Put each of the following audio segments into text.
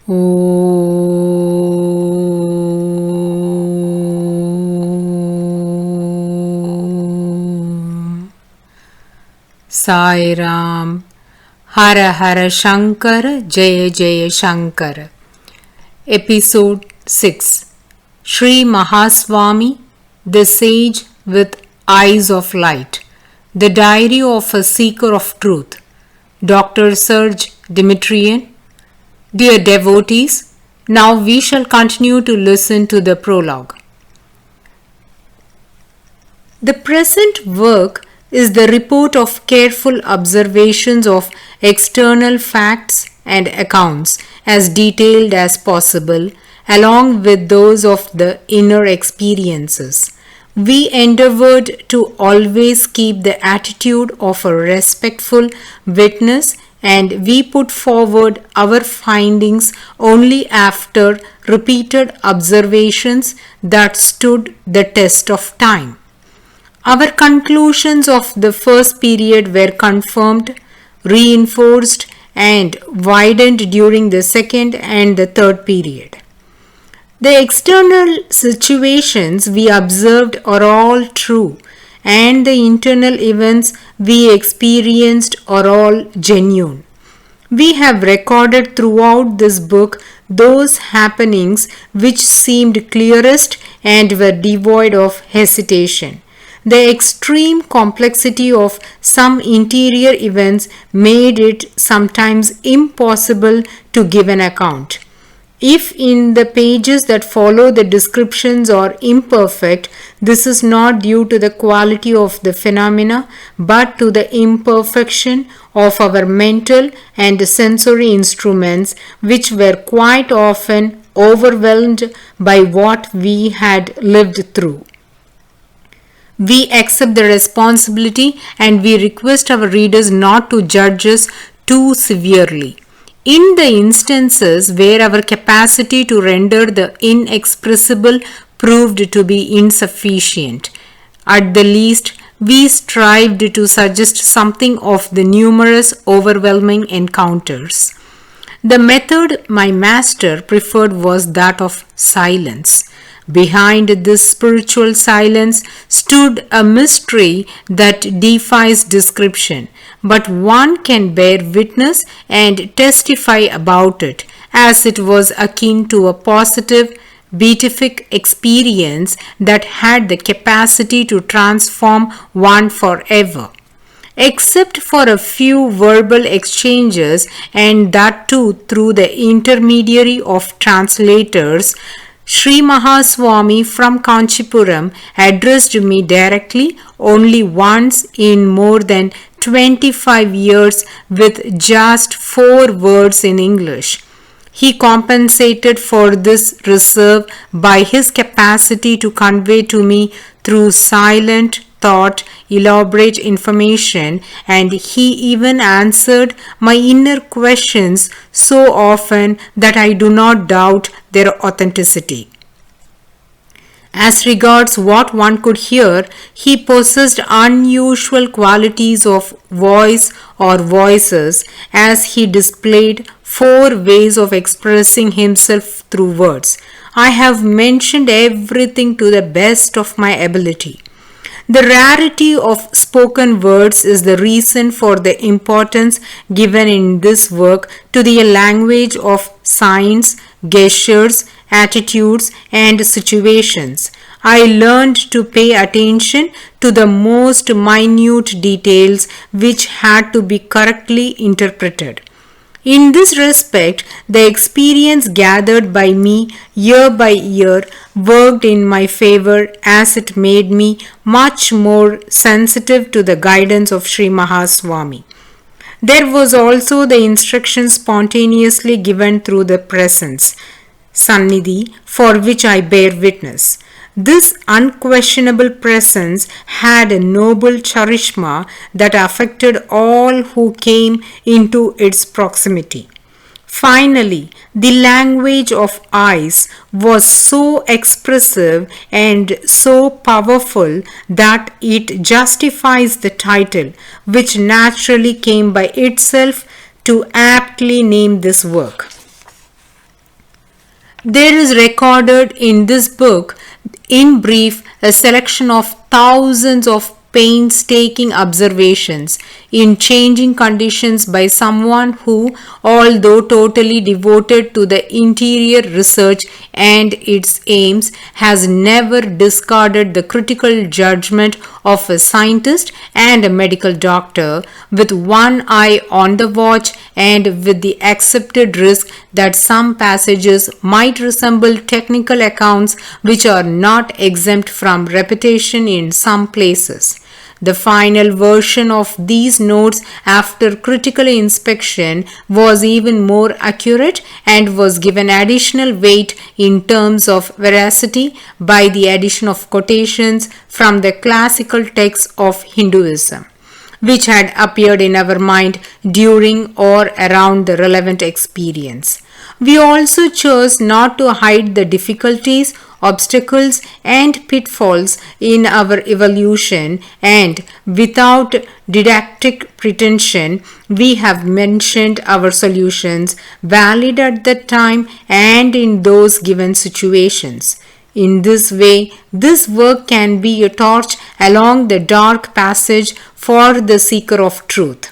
Aum Sairam. Hara Hara Shankara, Jaya Jaya Shankara. Episode 6. Shri Mahaswami-The Sage with Eyes of Light. The Diary of a Seeker of Truth. Dr.Serge Demetrian. Dear devotees, now we shall continue to listen to the prologue. The present work is the report of careful observations of external facts and accounts as detailed as possible, along with those of the inner experiences. We endeavored to always keep the attitude of a respectful witness, and we put forward our findings only after repeated observations that stood the test of time. Our conclusions of the first period were confirmed, reinforced, and widened during the second and the third period. The external situations we observed are all true, and the internal events we experienced are all genuine. We have recorded throughout this book those happenings which seemed clearest and were devoid of hesitation. The extreme complexity of some interior events made it sometimes impossible to give an account. If in the pages that follow the descriptions are imperfect, this is not due to the quality of the phenomena, but to the imperfection of our mental and sensory instruments, which were quite often overwhelmed by what we had lived through. We accept the responsibility and we request our readers not to judge us too severely. In the instances where our capacity to render the inexpressible proved to be insufficient, at the least we strived to suggest something of the numerous overwhelming encounters. The method my master preferred was that of silence. Behind this spiritual silence stood a mystery that defies description, but one can bear witness and testify about it, as it was akin to a positive, beatific experience that had the capacity to transform one forever. Except for a few verbal exchanges, and that too through the intermediary of translators, Shri Mahaswami from Kanchipuram addressed me directly only once in more than 25 years with just 4 words in English. He compensated for this reserve by his capacity to convey to me through silent thought elaborate information, and he even answered my inner questions so often that I do not doubt their authenticity. As regards what one could hear, he possessed unusual qualities of voice or voices, as he displayed 4 ways of expressing himself through words. I have mentioned everything to the best of my ability. The rarity of spoken words is the reason for the importance given in this work to the language of signs, gestures, attitudes, and situations. I learned to pay attention to the most minute details which had to be correctly interpreted. In this respect, the experience gathered by me year by year worked in my favor, as it made me much more sensitive to the guidance of Sri Mahaswami. There was also the instruction spontaneously given through the presence, Sannidhi, for which I bear witness. This unquestionable presence had a noble charisma that affected all who came into its proximity. Finally, the language of eyes was so expressive and so powerful that it justifies the title, which naturally came by itself to aptly name this work. There is recorded in this book, in brief, a selection of thousands of painstaking observations in changing conditions by someone who, although totally devoted to the interior research and its aims, has never discarded the critical judgment of a scientist and a medical doctor, with one eye on the watch and with the accepted risk that some passages might resemble technical accounts which are not exempt from repetition in some places. The final version of these notes after critical inspection was even more accurate and was given additional weight in terms of veracity by the addition of quotations from the classical texts of Hinduism, which had appeared in our mind during or around the relevant experience. We also chose not to hide the difficulties, obstacles, and pitfalls in our evolution, and without didactic pretension, we have mentioned our solutions, valid at the time and in those given situations. In this way, this work can be a torch along the dark passage for the seeker of truth.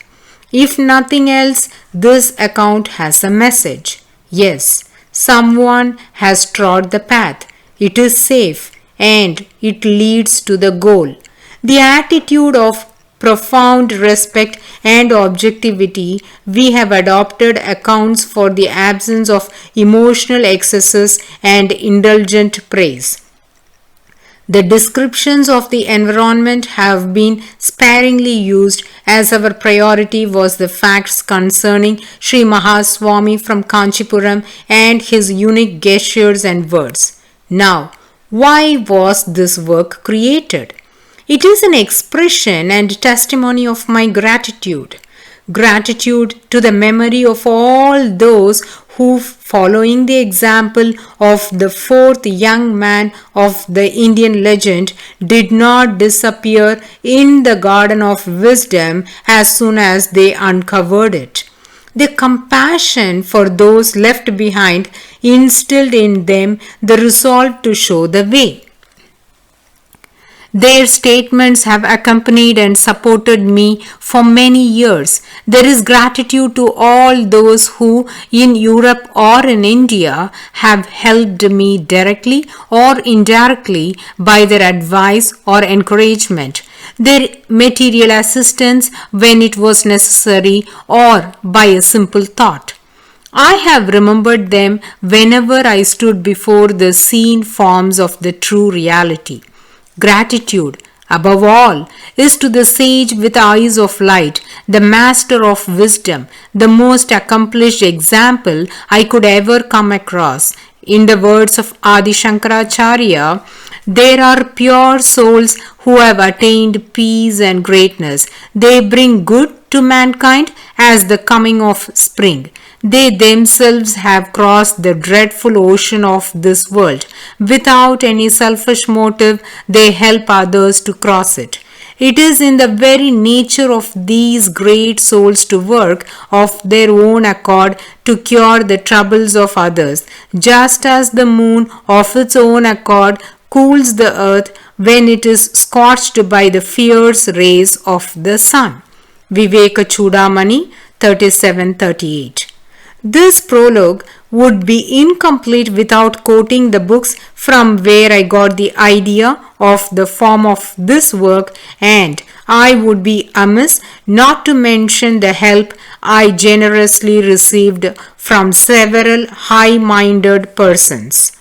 If nothing else, this account has a message. Yes, someone has trod the path. It is safe and it leads to the goal. The attitude of profound respect and objectivity we have adopted accounts for the absence of emotional excesses and indulgent praise. The descriptions of the environment have been sparingly used, as our priority was the facts concerning Sri Mahaswami from Kanchipuram and his unique gestures and words. Now, why was this work created? It is an expression and testimony of my gratitude. Gratitude to the memory of all those who, following the example of the fourth young man of the Indian legend, did not disappear in the garden of wisdom as soon as they uncovered it. The compassion for those left behind instilled in them the resolve to show the way. Their statements have accompanied and supported me for many years. There is gratitude to all those who, in Europe or in India, have helped me directly or indirectly by their advice or encouragement, their material assistance when it was necessary, or by a simple thought. I have remembered them whenever I stood before the seen forms of the true reality. Gratitude, above all, is to the sage with eyes of light, the master of wisdom, the most accomplished example I could ever come across. In the words of Adi Shankaracharya, there are pure souls who have attained peace and greatness. They bring good to mankind as the coming of spring. They themselves have crossed the dreadful ocean of this world. Without any selfish motive, they help others to cross it. It is in the very nature of these great souls to work of their own accord to cure the troubles of others, just as the moon of its own accord cools the earth when it is scorched by the fierce rays of the sun. Viveka Chudamani 3738. This prologue would be incomplete without quoting the books from where I got the idea of the form of this work, and I would be amiss not to mention the help I generously received from several high-minded persons.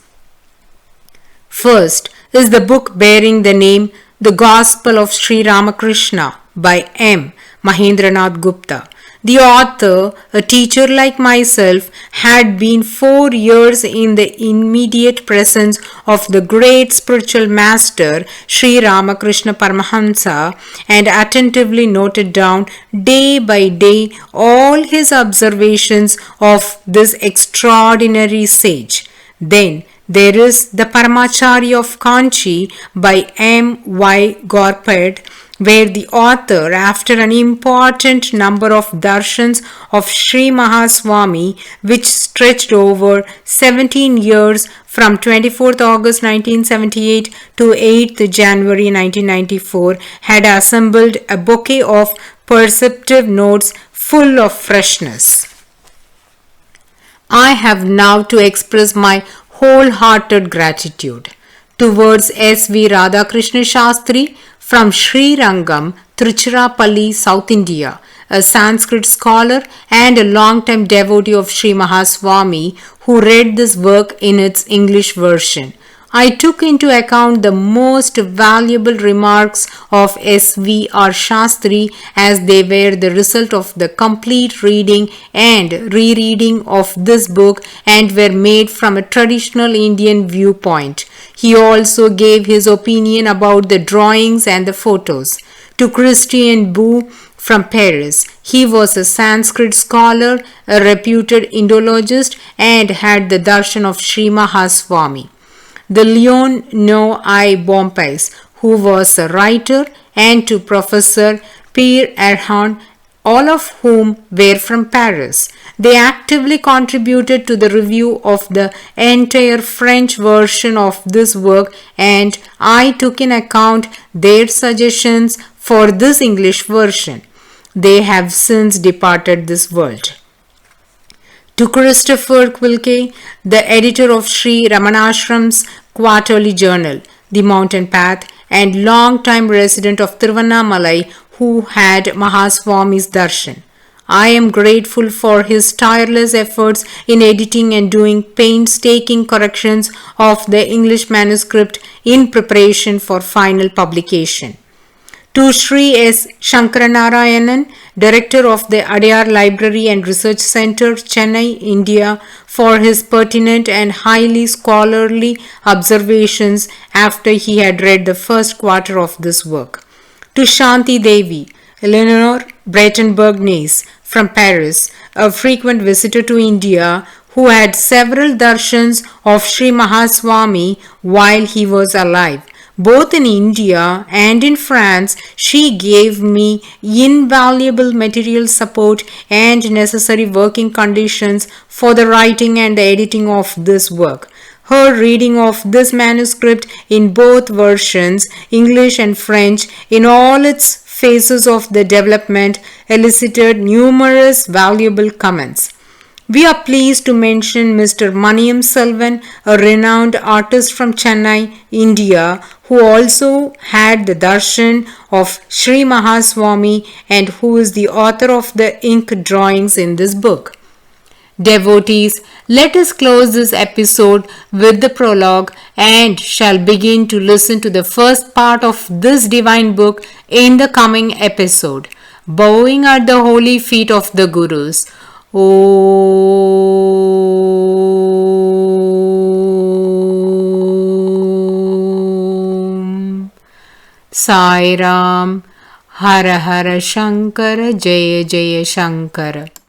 First is the book bearing the name The Gospel of Sri Ramakrishna by M. Mahendranath Gupta. The author, a teacher like myself, had been 4 years in the immediate presence of the great spiritual master Sri Ramakrishna Paramahamsa and attentively noted down day by day all his observations of this extraordinary sage. Then there is the Paramacharya of Kanchi by M. Y. Gorped, where the author, after an important number of darshans of Sri Mahaswami, which stretched over 17 years from 24th August 1978 to 8th January 1994, had assembled a bouquet of perceptive notes full of freshness. I have now to express my wholehearted gratitude towards S.V. Radhakrishna Shastri from Sri Rangam, Tiruchirappalli, South India, a Sanskrit scholar and a long-time devotee of Sri Mahaswami, who read this work in its English version. I took into account the most valuable remarks of S.V.R. Shastri as they were the result of the complete reading and rereading of this book and were made from a traditional Indian viewpoint. He also gave his opinion about the drawings and the photos. To Christian Bou from Paris, he was a Sanskrit scholar, a reputed Indologist, and had the darshan of Sri Mahaswami. The Leon No I Bompais, who was a writer, and to Professor Pierre Erhan, all of whom were from Paris. They actively contributed to the review of the entire French version of this work, and I took in account their suggestions for this English version. They have since departed this world. To Christopher Quilke, the editor of Sri Ramanashram's quarterly journal, The Mountain Path, and long-time resident of Tiruvannamalai, who had Mahaswami's darshan. I am grateful for his tireless efforts in editing and doing painstaking corrections of the English manuscript in preparation for final publication. To Sri S. Shankaranarayanan, Director of the Adyar Library and Research Center, Chennai, India, for his pertinent and highly scholarly observations after he had read the first quarter of this work. To Shanti Devi, Eleanor Breitenberg-Nace from Paris, a frequent visitor to India, who had several darshans of Sri Mahaswami while he was alive. Both in India and in France, she gave me invaluable material support and necessary working conditions for the writing and the editing of this work. Her reading of this manuscript in both versions, English and French, in all its phases of the development, elicited numerous valuable comments. We are pleased to mention Mr. Maniam Selvan, a renowned artist from Chennai, India, who also had the darshan of Sri Mahaswami and who is the author of the ink drawings in this book. Devotees, let us close this episode with the prologue and shall begin to listen to the first part of this divine book in the coming episode, bowing at the holy feet of the Gurus. Aum Sairam. Hara Hara Shankara, Jaya Jaya Shankara.